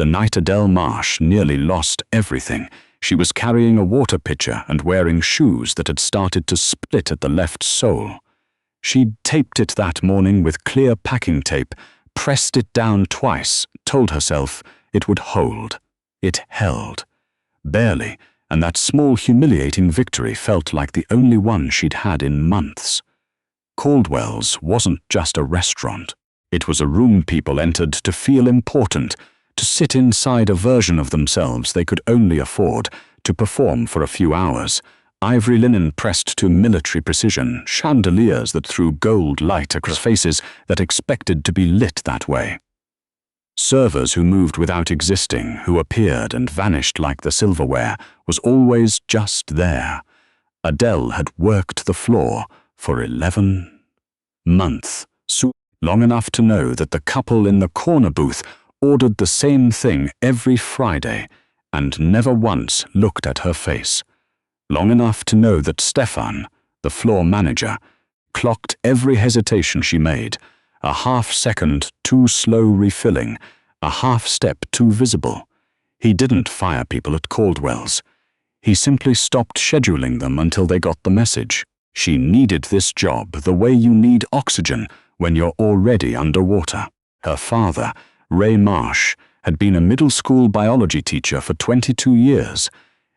The night Adele Marsh nearly lost everything, she was carrying a water pitcher and wearing shoes that had started to split at the left sole. She'd taped it that morning with clear packing tape, pressed it down twice, told herself it would hold. It held. Barely, and that small humiliating victory felt like the only one she'd had in months. Caldwell's wasn't just a restaurant. It was a room people entered to feel important, to sit inside a version of themselves they could only afford, to perform for a few hours. Ivory linen pressed to military precision, chandeliers that threw gold light across faces that expected to be lit that way. Servers who moved without existing, who appeared and vanished like the silverware, was always just there. Adele had worked the floor for 11 months, long enough to know that the couple in the corner booth ordered the same thing every Friday and never once looked at her face. Long enough to know that Stefan, the floor manager, clocked every hesitation she made, a half-second too slow refilling, a half-step too visible. He didn't fire people at Caldwell's. He simply stopped scheduling them until they got the message. She needed this job the way you need oxygen when you're already underwater. Her father, Ray Marsh, had been a middle school biology teacher for 22 years.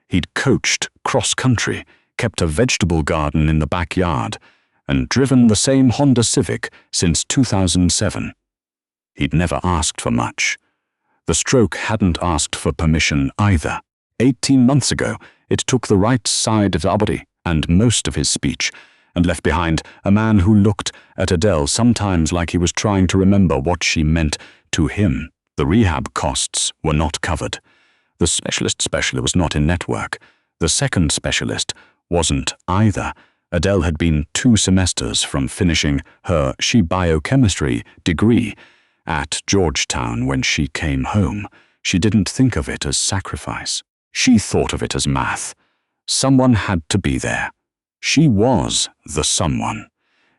He'd coached cross-country, kept a vegetable garden in the backyard, and driven the same Honda Civic since 2007. He'd never asked for much. The stroke hadn't asked for permission either. 18 months ago, it took the right side of the body and most of his speech, and left behind a man who looked at Adele sometimes like he was trying to remember what she meant to him. The rehab costs were not covered. The specialist was not in network. The second specialist wasn't either. Adele had been 2 semesters from finishing her biochemistry degree at Georgetown when she came home. She didn't think of it as sacrifice. She thought of it as math. Someone had to be there. She was the someone.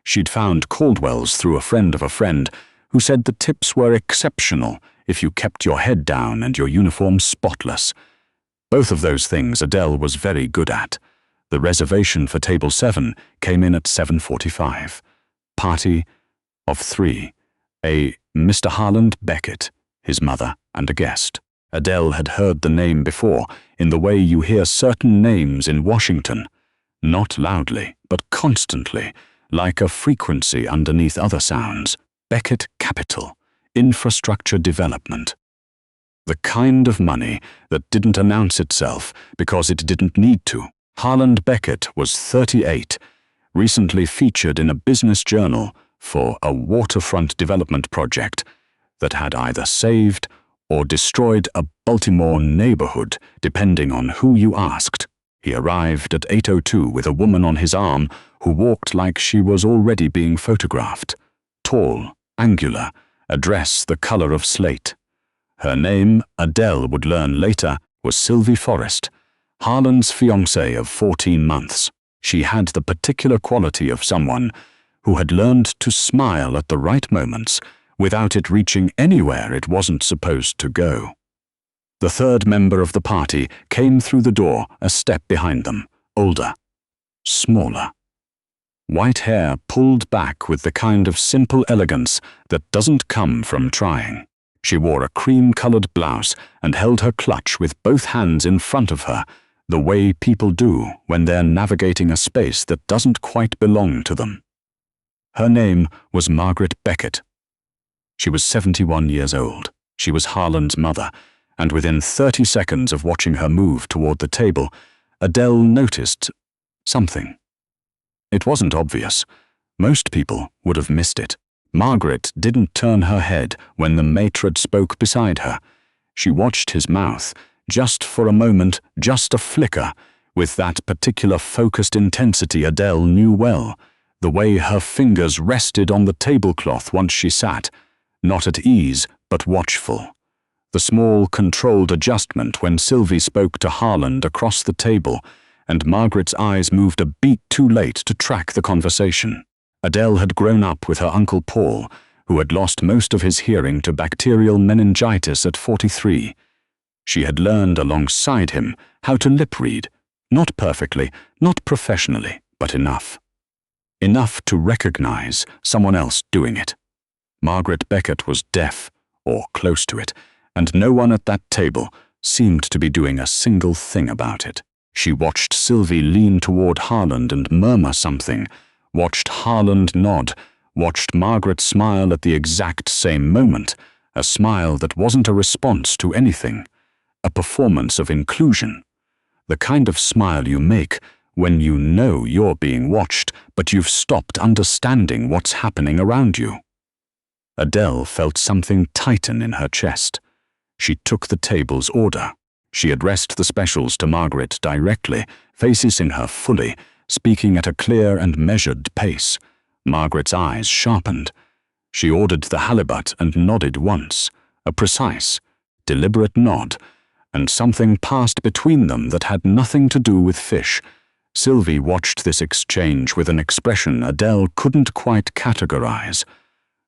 She'd found Caldwell's through a friend of a friend who said the tips were exceptional if you kept your head down and your uniform spotless. Both of those things Adele was very good at. The reservation for table 7 came in at 7:45. Party of 3. A Mr. Harland Beckett, his mother, and a guest. Adele had heard the name before, in the way you hear certain names in Washington. Not loudly, but constantly, like a frequency underneath other sounds. Beckett Capital, infrastructure development. The kind of money that didn't announce itself because it didn't need to. Harland Beckett was 38, recently featured in a business journal for a waterfront development project that had either saved or destroyed a Baltimore neighborhood, depending on who you asked. He arrived at 8:02 with a woman on his arm who walked like she was already being photographed. Tall, angular, a dress the color of slate. Her name, Adele would learn later, was Sylvie Forrest, Harland's fiancée of 14 months. She had the particular quality of someone who had learned to smile at the right moments without it reaching anywhere it wasn't supposed to go. The third member of the party came through the door a step behind them, older, smaller. White hair pulled back with the kind of simple elegance that doesn't come from trying. She wore a cream-colored blouse and held her clutch with both hands in front of her, the way people do when they're navigating a space that doesn't quite belong to them. Her name was Margaret Beckett. She was 71 years old. She was Harland's mother, and within 30 seconds of watching her move toward the table, Adele noticed something. It wasn't obvious. Most people would have missed it. Margaret didn't turn her head when the maitre spoke beside her. She watched his mouth, just for a moment, just a flicker, with that particular focused intensity Adele knew well, the way her fingers rested on the tablecloth once she sat, not at ease, but watchful. The small, controlled adjustment when Sylvie spoke to Harland across the table, and Margaret's eyes moved a beat too late to track the conversation. Adele had grown up with her Uncle Paul, who had lost most of his hearing to bacterial meningitis at 43. She had learned alongside him how to lip read, not perfectly, not professionally, but enough. Enough to recognize someone else doing it. Margaret Beckett was deaf, or close to it, and no one at that table seemed to be doing a single thing about it. She watched Sylvie lean toward Harland and murmur something, watched Harland nod, watched Margaret smile at the exact same moment, a smile that wasn't a response to anything, a performance of inclusion. The kind of smile you make when you know you're being watched, but you've stopped understanding what's happening around you. Adele felt something tighten in her chest. She took the table's order. She addressed the specials to Margaret directly, facing her fully, speaking at a clear and measured pace. Margaret's eyes sharpened. She ordered the halibut and nodded once, a precise, deliberate nod, and something passed between them that had nothing to do with fish. Sylvie watched this exchange with an expression Adele couldn't quite categorize.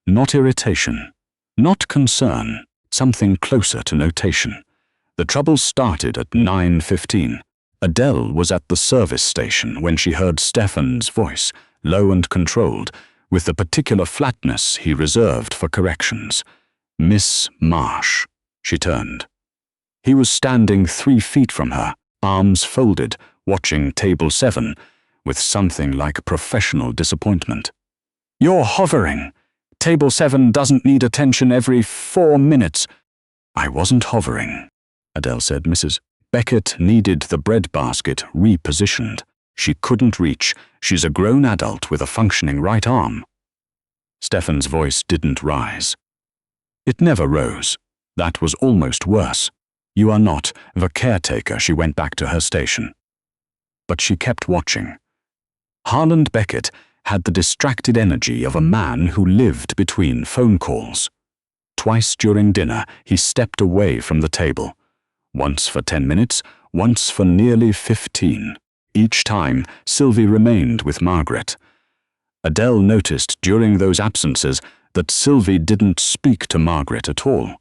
Not irritation, not concern, something closer to notation. The trouble started at 9:15. Adele was at the service station when she heard Stefan's voice, low and controlled, with the particular flatness he reserved for corrections. Miss Marsh. She turned. He was standing 3 feet from her, arms folded, watching table 7, with something like professional disappointment. "You're hovering. Table 7 doesn't need attention every 4 minutes. "I wasn't hovering," Adele said. "Mrs. Beckett needed the breadbasket repositioned. She couldn't reach. She's a grown adult with a functioning right arm." Stefan's voice didn't rise. It never rose. That was almost worse. "You are not the caretaker," she went back to her station. But she kept watching. Harland Beckett had the distracted energy of a man who lived between phone calls. Twice during dinner, he stepped away from the table. Once for 10 minutes, once for nearly 15. Each time, Sylvie remained with Margaret. Adele noticed during those absences that Sylvie didn't speak to Margaret at all.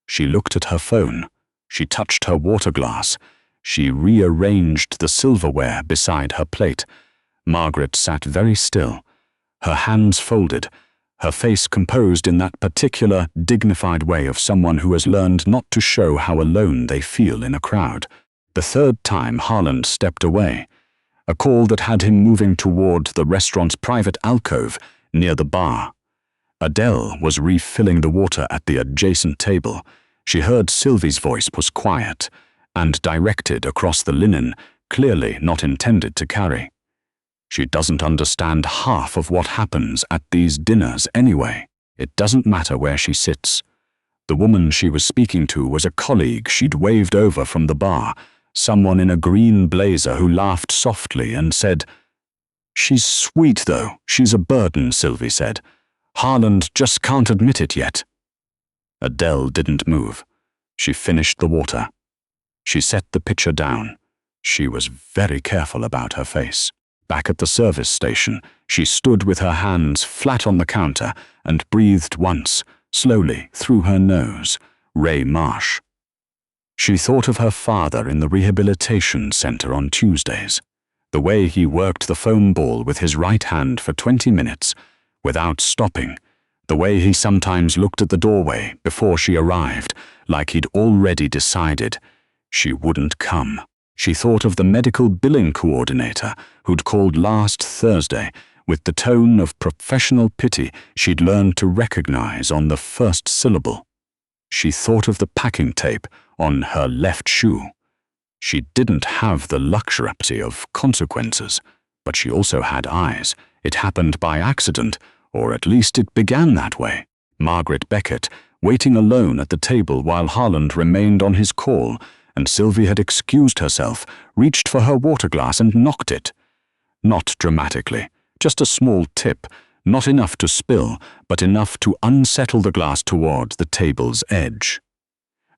She looked at her phone. She touched her water glass. She rearranged the silverware beside her plate. Margaret sat very still, her hands folded, her face composed in that particular, dignified way of someone who has learned not to show how alone they feel in a crowd. The third time Harland stepped away, a call that had him moving toward the restaurant's private alcove near the bar. Adele was refilling the water at the adjacent table. She heard Sylvie's voice was quiet and directed across the linen, clearly not intended to carry. She doesn't understand half of what happens at these dinners anyway. It doesn't matter where she sits. The woman she was speaking to was a colleague she'd waved over from the bar, someone in a green blazer who laughed softly and said, "She's sweet though, she's a burden," Sylvie said. "Harland just can't admit it yet." Adele didn't move. She finished the water. She set the pitcher down. She was very careful about her face. Back at the service station, she stood with her hands flat on the counter and breathed once, slowly, through her nose. Ray Marsh. She thought of her father in the rehabilitation center on Tuesdays. The way he worked the foam ball with his right hand for 20 minutes, without stopping. The way he sometimes looked at the doorway before she arrived, like he'd already decided she wouldn't come. She thought of the medical billing coordinator who'd called last Thursday with the tone of professional pity she'd learned to recognize on the first syllable. She thought of the packing tape on her left shoe. She didn't have the luxury of consequences, but she also had eyes. It happened by accident, or at least it began that way. Margaret Beckett, waiting alone at the table while Harland remained on his call, and Sylvie had excused herself, reached for her water glass and knocked it. Not dramatically, just a small tip, not enough to spill, but enough to unsettle the glass toward the table's edge.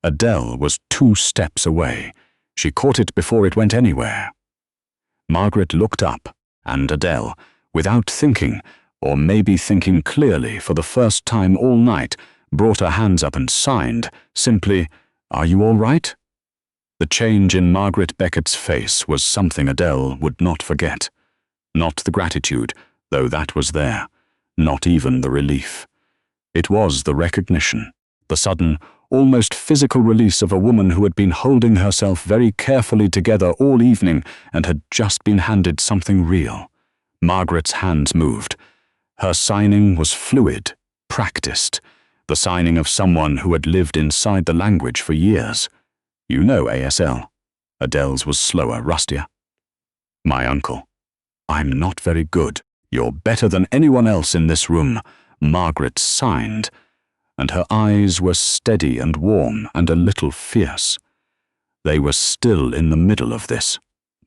Adele was 2 steps away. She caught it before it went anywhere. Margaret looked up, and Adele, without thinking, or maybe thinking clearly for the first time all night, brought her hands up and signed, simply, "Are you all right?" The change in Margaret Beckett's face was something Adele would not forget. Not the gratitude, though that was there. Not even the relief. It was the recognition, the sudden, almost physical release of a woman who had been holding herself very carefully together all evening and had just been handed something real. Margaret's hands moved. Her signing was fluid, practiced, the signing of someone who had lived inside the language for years. "You know ASL." Adele's was slower, rustier. "My uncle." "I'm not very good." "You're better than anyone else in this room." Margaret signed, and her eyes were steady and warm and a little fierce. They were still in the middle of this.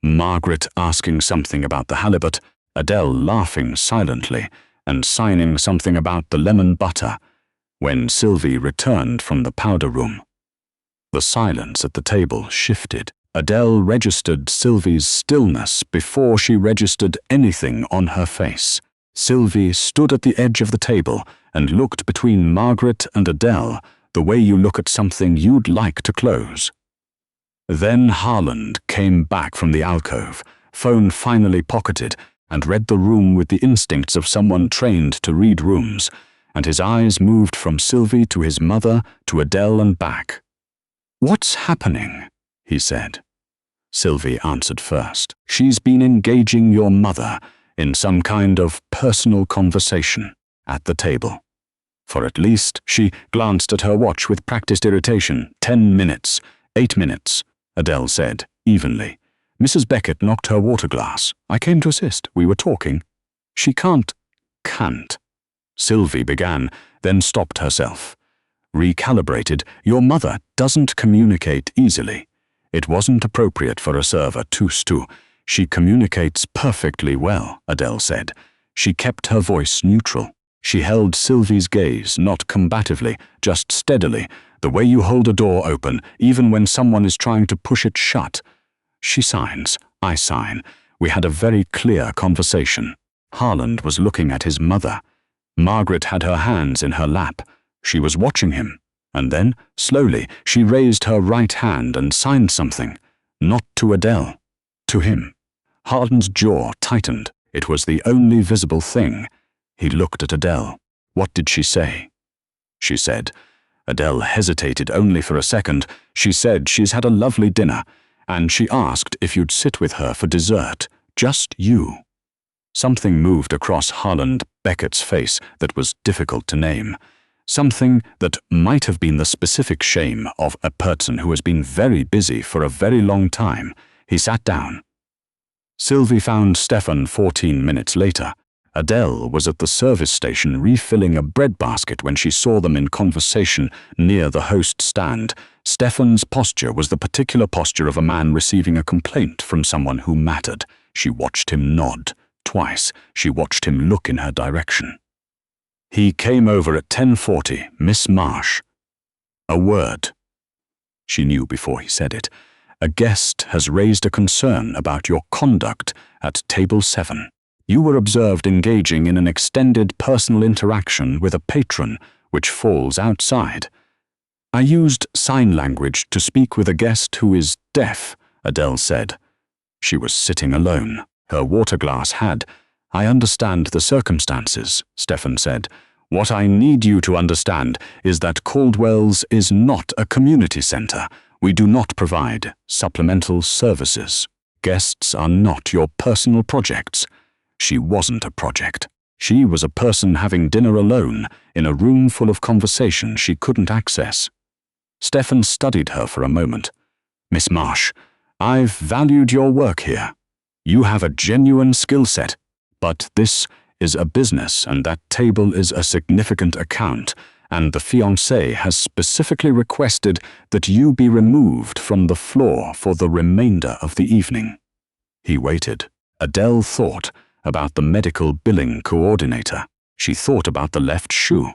Margaret asking something about the halibut, Adele laughing silently and signing something about the lemon butter, when Sylvie returned from the powder room. The silence at the table shifted. Adele registered Sylvie's stillness before she registered anything on her face. Sylvie stood at the edge of the table and looked between Margaret and Adele the way you look at something you'd like to close. Then Harland came back from the alcove, phone finally pocketed, and read the room with the instincts of someone trained to read rooms, and his eyes moved from Sylvie to his mother to Adele and back. "What's happening?" he said. Sylvie answered first. "She's been engaging your mother in some kind of personal conversation at the table. For at least," she glanced at her watch with practiced irritation, 10 minutes, 8 minutes, Adele said, evenly. "Mrs. Beckett knocked her water glass. I came to assist. We were talking." "She can't." Sylvie began, then stopped herself. Recalibrated, "Your mother doesn't communicate easily. It wasn't appropriate for a server to. She communicates perfectly well," Adele said. She kept her voice neutral. She held Sylvie's gaze, not combatively, just steadily, the way you hold a door open, even when someone is trying to push it shut. "She signs. I sign. We had a very clear conversation." Harland was looking at his mother. Margaret had her hands in her lap. She was watching him, and then, slowly, she raised her right hand and signed something. Not to Adele. To him. Harland's jaw tightened. It was the only visible thing. He looked at Adele. "What did she say?" "She said." Adele hesitated only for a second. "She said she's had a lovely dinner, and she asked if you'd sit with her for dessert. Just you." Something moved across Harland Beckett's face that was difficult to name. Something that might have been the specific shame of a person who has been very busy for a very long time. He sat down. Sylvie found Stefan 14 minutes later. Adele was at the service station refilling a bread basket when she saw them in conversation near the host stand. Stefan's posture was the particular posture of a man receiving a complaint from someone who mattered. She watched him nod. Twice, she watched him look in her direction. "He came over at 10:40, Miss Marsh." "A word." She knew before he said it. "A guest has raised a concern about your conduct at table 7. You were observed engaging in an extended personal interaction with a patron, which falls outside." "I used sign language to speak with a guest who is deaf," Adele said. She was sitting alone. Her water glass had. "I understand the circumstances," Stefan said. "What I need you to understand is that Caldwell's is not a community center. We do not provide supplemental services. Guests are not your personal projects." She wasn't a project. She was a person having dinner alone in a room full of conversation she couldn't access. Stefan studied her for a moment. "Miss Marsh, I've valued your work here. You have a genuine skill set, but this is a business and that table is a significant account, and the fiancé has specifically requested that you be removed from the floor for the remainder of the evening." He waited. Adele thought about the medical billing coordinator. She thought about the left shoe.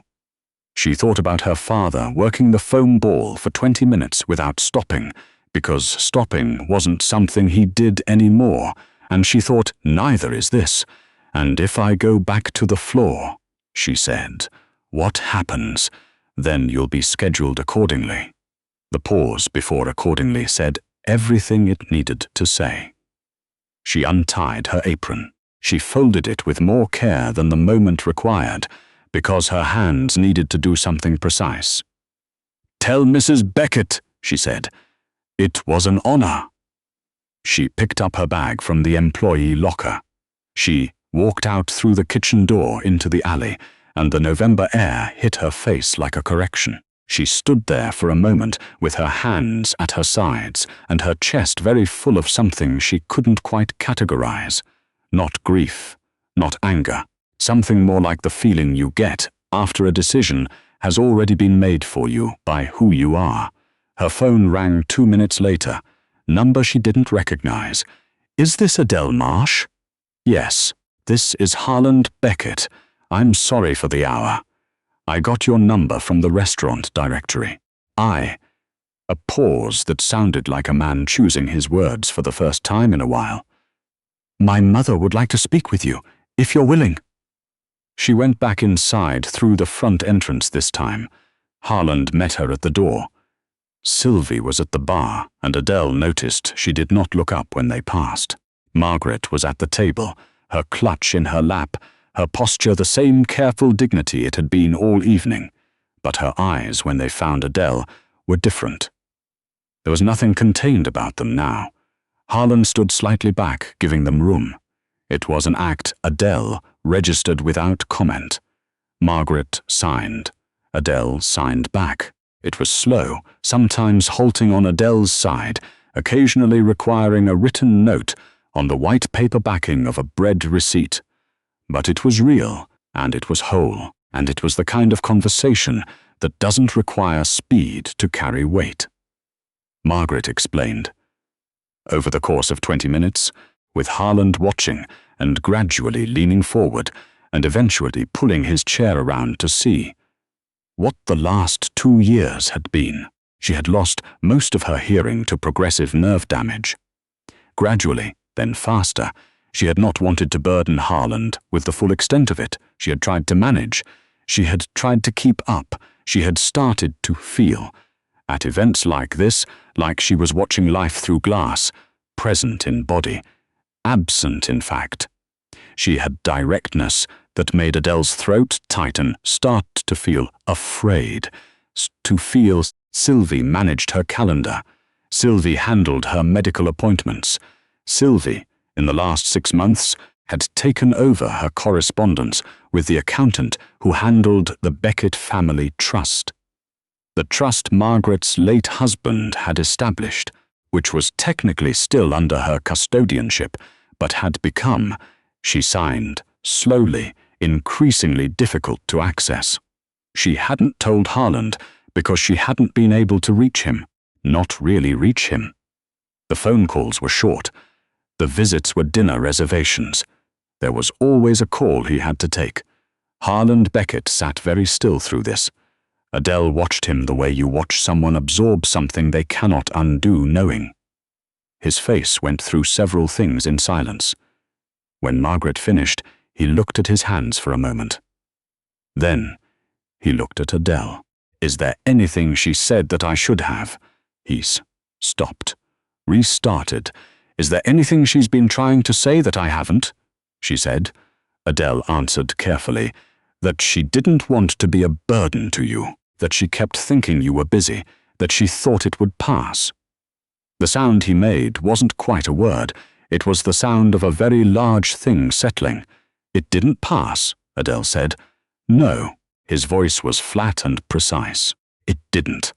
She thought about her father working the foam ball for 20 minutes without stopping, because stopping wasn't something he did anymore, and she thought, neither is this. "And if I go back to the floor," she said, "what happens? Then you'll be scheduled accordingly." The pause before accordingly said everything it needed to say. She untied her apron. She folded it with more care than the moment required, because her hands needed to do something precise. "Tell Mrs. Beckett," she said. "It was an honor." She picked up her bag from the employee locker. She walked out through the kitchen door into the alley, and the November air hit her face like a correction. She stood there for a moment with her hands at her sides and her chest very full of something she couldn't quite categorize. Not grief, not anger, something more like the feeling you get after a decision has already been made for you by who you are. Her phone rang 2 minutes later. Number she didn't recognize. "Is this Adele Marsh?" "Yes, this is Harland Beckett. I'm sorry for the hour. I got your number from the restaurant directory." A pause that sounded like a man choosing his words for the first time in a while. "My mother would like to speak with you, if you're willing." She went back inside through the front entrance this time. Harland met her at the door. Sylvie was at the bar, and Adele noticed she did not look up when they passed. Margaret was at the table, her clutch in her lap, her posture the same careful dignity it had been all evening, but her eyes, when they found Adele, were different. There was nothing contained about them now. Harland stood slightly back, giving them room. It was an act Adele registered without comment. Margaret signed. Adele signed back. It was slow, sometimes halting on Adele's side, occasionally requiring a written note on the white paper backing of a bread receipt. But it was real, and it was whole, and it was the kind of conversation that doesn't require speed to carry weight. Margaret explained. Over the course of 20 minutes, with Harland watching and gradually leaning forward and eventually pulling his chair around to see what the last 2 years had been. She had lost most of her hearing to progressive nerve damage. Gradually, then faster, she had not wanted to burden Harland with the full extent of it. She had tried to manage. She had tried to keep up. She had started to feel. At events like this, like she was watching life through glass, present in body, absent in fact. She had directness that made Adele's throat tighten, start to feel afraid, to feel. Sylvie managed her calendar. Sylvie handled her medical appointments. Sylvie, in the last 6 months, had taken over her correspondence with the accountant who handled the Beckett family trust. The trust Margaret's late husband had established, which was technically still under her custodianship, but had become, she signed, slowly, increasingly difficult to access. She hadn't told Harland because she hadn't been able to reach him, not really reach him. The phone calls were short. The visits were dinner reservations. There was always a call he had to take. Harland Beckett sat very still through this. Adele watched him the way you watch someone absorb something they cannot undo knowing. His face went through several things in silence. When Margaret finished, he looked at his hands for a moment. Then he looked at Adele. "Is there anything she said that I should have?" He stopped, restarted. "Is there anything she's been trying to say that I haven't?" she said. Adele answered carefully, "That she didn't want to be a burden to you, that she kept thinking you were busy, that she thought it would pass." The sound he made wasn't quite a word. It was the sound of a very large thing settling. "It didn't pass," Adele said. "No." His voice was flat and precise. "It didn't."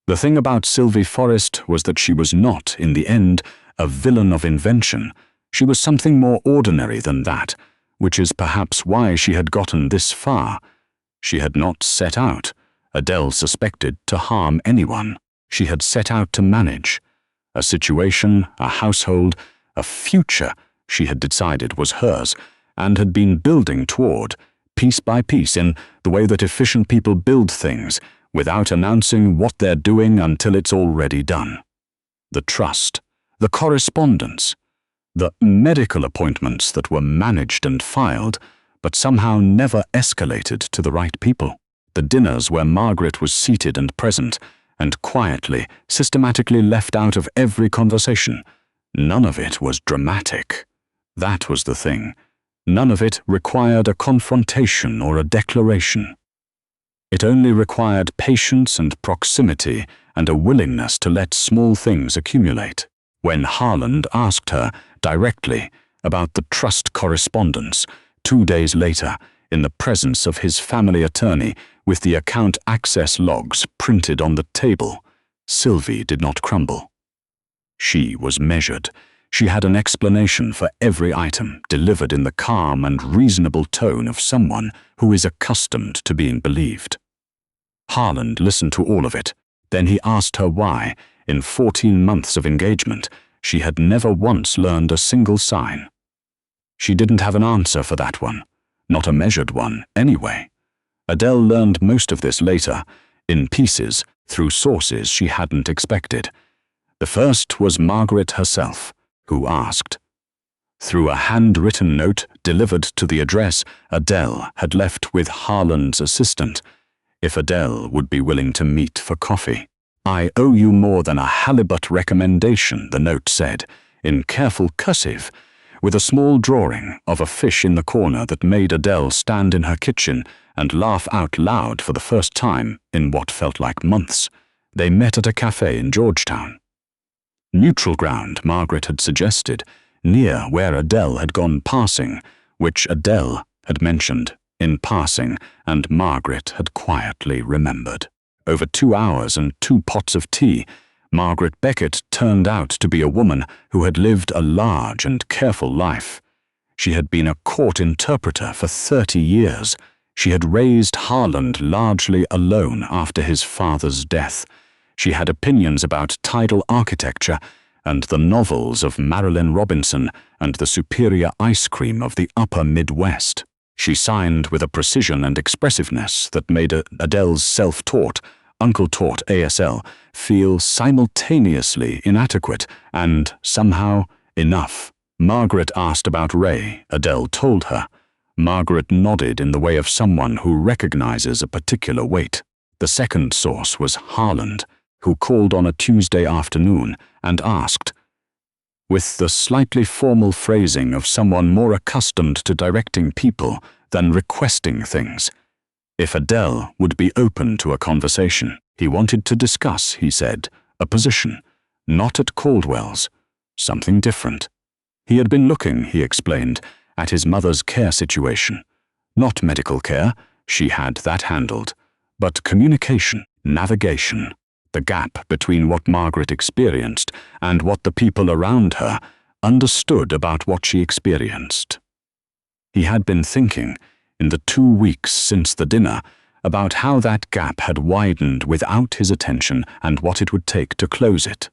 The thing about Sylvie Forrest was that she was not, in the end, a villain of invention. She was something more ordinary than that, which is perhaps why she had gotten this far. She had not set out, Adele suspected, to harm anyone. She had set out to manage. A situation, a household, a future she had decided was hers, and had been building toward, piece by piece, in the way that efficient people build things, without announcing what they're doing until it's already done. The trust, the correspondence, The medical appointments that were managed and filed, but somehow never escalated to the right people. The dinners where Margaret was seated and present, and quietly, systematically left out of every conversation. None of it was dramatic. That was the thing. None of it required a confrontation or a declaration. It only required patience and proximity and a willingness to let small things accumulate. When Harland asked her directly about the trust correspondence 2 days later, in the presence of his family attorney with the account access logs printed on the table, Sylvie did not crumble. She was measured. She had an explanation for every item, delivered in the calm and reasonable tone of someone who is accustomed to being believed. Harland listened to all of it. Then he asked her why, in 14 months of engagement, she had never once learned a single sign. She didn't have an answer for that one, not a measured one, anyway. Adele learned most of this later, in pieces, through sources she hadn't expected. The first was Margaret herself, who asked. Through a handwritten note delivered to the address Adele had left with Harland's assistant, if Adele would be willing to meet for coffee. "I owe you more than a halibut recommendation," the note said, in careful cursive, with a small drawing of a fish in the corner that made Adele stand in her kitchen and laugh out loud for the first time in what felt like months. They met at a cafe in Georgetown. Neutral ground, Margaret had suggested, near where Adele had gone passing, which Adele had mentioned in passing and Margaret had quietly remembered. Over 2 hours and 2 pots of tea, Margaret Beckett turned out to be a woman who had lived a large and careful life. She had been a court interpreter for 30 years. She had raised Harland largely alone after his father's death. She had opinions about tidal architecture and the novels of Marilyn Robinson and the superior ice cream of the upper Midwest. She signed with a precision and expressiveness that made Adele's self-taught, uncle-taught ASL feel simultaneously inadequate and, somehow, enough. Margaret asked about Ray, Adele told her. Margaret nodded in the way of someone who recognizes a particular weight. The second source was Harland, who called on a Tuesday afternoon and asked, with the slightly formal phrasing of someone more accustomed to directing people than requesting things, if Adele would be open to a conversation. He wanted to discuss, he said, a position, not at Caldwell's, something different. He had been looking, he explained, at his mother's care situation. Not medical care, she had that handled, but communication, navigation, the gap between what Margaret experienced and what the people around her understood about what she experienced. He had been thinking, in the 2 weeks since the dinner, about how that gap had widened without his attention and what it would take to close it.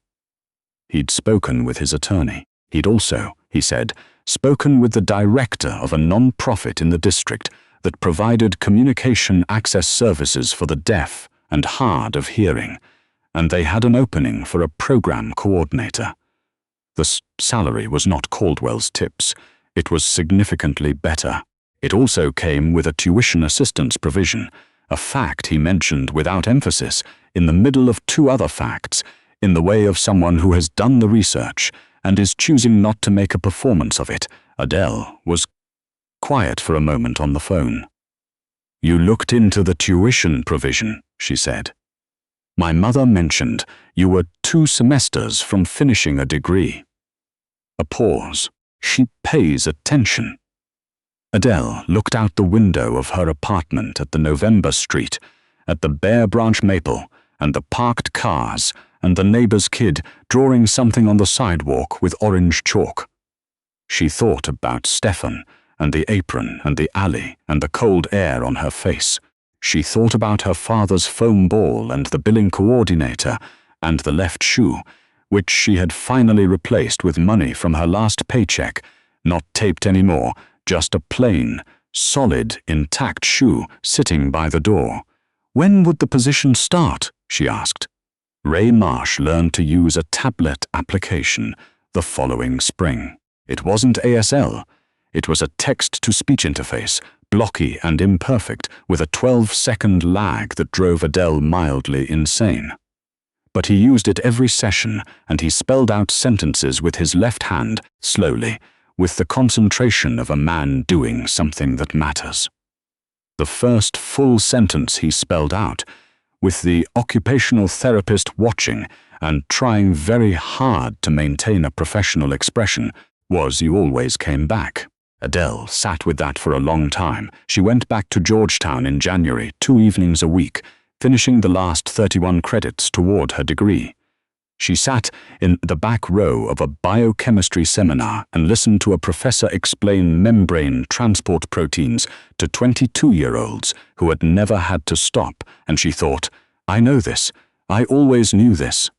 He'd spoken with his attorney. He'd also, he said, spoken with the director of a non-profit in the district that provided communication access services for the deaf and hard of hearing, and they had an opening for a program coordinator. The salary was not Caldwell's tips. It was significantly better. It also came with a tuition assistance provision, a fact he mentioned without emphasis, in the middle of 2 other facts, in the way of someone who has done the research and is choosing not to make a performance of it. Adele was quiet for a moment on the phone. "You looked into the tuition provision," she said. "My mother mentioned you were 2 semesters from finishing a degree." A pause. She pays attention. Adele looked out the window of her apartment at the November Street, at the bare branch maple and the parked cars and the neighbor's kid drawing something on the sidewalk with orange chalk. She thought about Stefan and the apron and the alley and the cold air on her face. She thought about her father's foam ball and the billing coordinator and the left shoe, which she had finally replaced with money from her last paycheck, not taped anymore, just a plain, solid, intact shoe sitting by the door. When would the position start? She asked. Ray Marsh learned to use a tablet application the following spring. It wasn't ASL. It was a text-to-speech interface, blocky and imperfect, with a 12-second lag that drove Adele mildly insane. But he used it every session, and he spelled out sentences with his left hand, slowly, with the concentration of a man doing something that matters. The first full sentence he spelled out, with the occupational therapist watching and trying very hard to maintain a professional expression, was "You always came back." Adele sat with that for a long time. She went back to Georgetown in January, 2 evenings a week, finishing the last 31 credits toward her degree. She sat in the back row of a biochemistry seminar and listened to a professor explain membrane transport proteins to 22-year-olds who had never had to stop, and she thought, "I know this. I always knew this."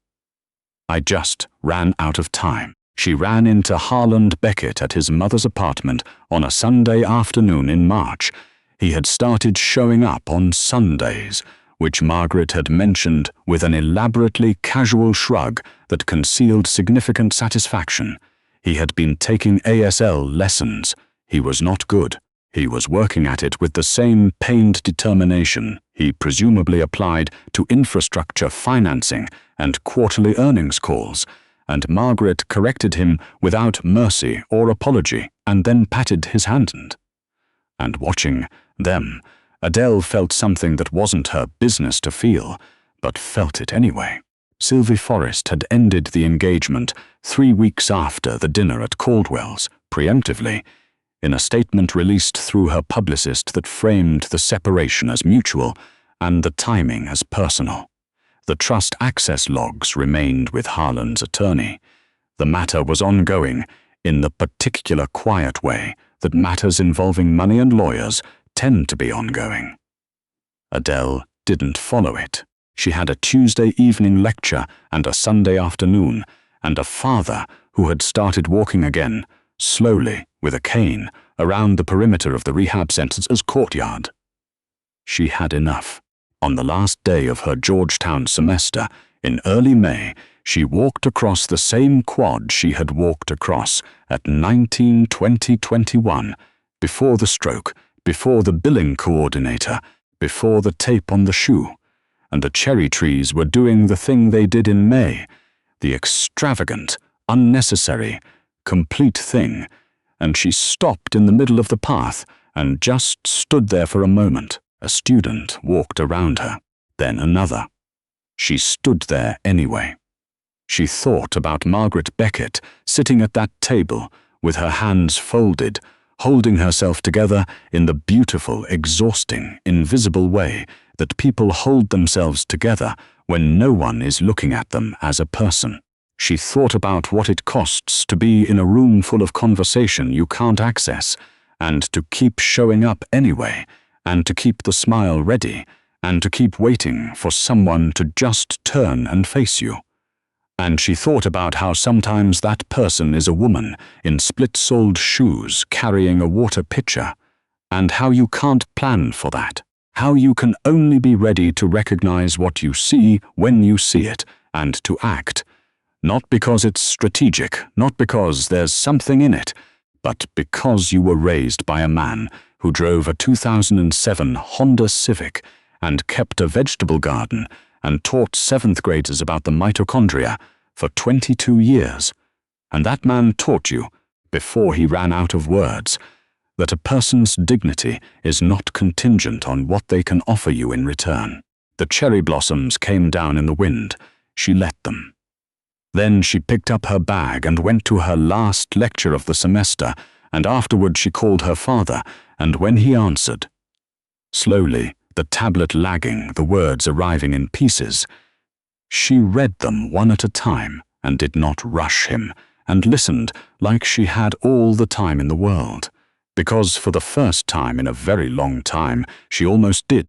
I just ran out of time. She ran into Harland Beckett at his mother's apartment on a Sunday afternoon in March. He had started showing up on Sundays, which Margaret had mentioned with an elaborately casual shrug that concealed significant satisfaction. He had been taking ASL lessons. He was not good. He was working at it with the same pained determination he presumably applied to infrastructure financing and quarterly earnings calls, and Margaret corrected him without mercy or apology and then patted his hand. And watching them, Adele felt something that wasn't her business to feel, but felt it anyway. Sylvie Forrest had ended the engagement 3 weeks after the dinner at Caldwell's, preemptively, in a statement released through her publicist that framed the separation as mutual and the timing as personal. The trust access logs remained with Harland's attorney. The matter was ongoing in the particular quiet way that matters involving money and lawyers tend to be ongoing. Adele didn't follow it. She had a Tuesday evening lecture and a Sunday afternoon, and a father who had started walking again, slowly, with a cane, around the perimeter of the rehab center's courtyard. She had enough. On the last day of her Georgetown semester, in early May, she walked across the same quad she had walked across at 19, 20, 21, before the stroke, before the billing coordinator, before the tape on the shoe, and the cherry trees were doing the thing they did in May, the extravagant, unnecessary, complete thing, and she stopped in the middle of the path and just stood there for a moment. A student walked around her, then another. She stood there anyway. She thought about Margaret Beckett sitting at that table with her hands folded, holding herself together in the beautiful, exhausting, invisible way that people hold themselves together when no one is looking at them as a person. She thought about what it costs to be in a room full of conversation you can't access, and to keep showing up anyway, and to keep the smile ready, and to keep waiting for someone to just turn and face you. And she thought about how sometimes that person is a woman in split-soled shoes carrying a water pitcher, and how you can't plan for that, how you can only be ready to recognize what you see when you see it, and to act, not because it's strategic, not because there's something in it, but because you were raised by a man who drove a 2007 Honda Civic and kept a vegetable garden and taught 7th graders about the mitochondria for 22 years. And that man taught you, before he ran out of words, that a person's dignity is not contingent on what they can offer you in return. The cherry blossoms came down in the wind. She let them. Then she picked up her bag and went to her last lecture of the semester, and afterward she called her father, and when he answered, slowly, the tablet lagging, the words arriving in pieces, she read them one at a time and did not rush him, and listened like she had all the time in the world, because for the first time in a very long time she almost did.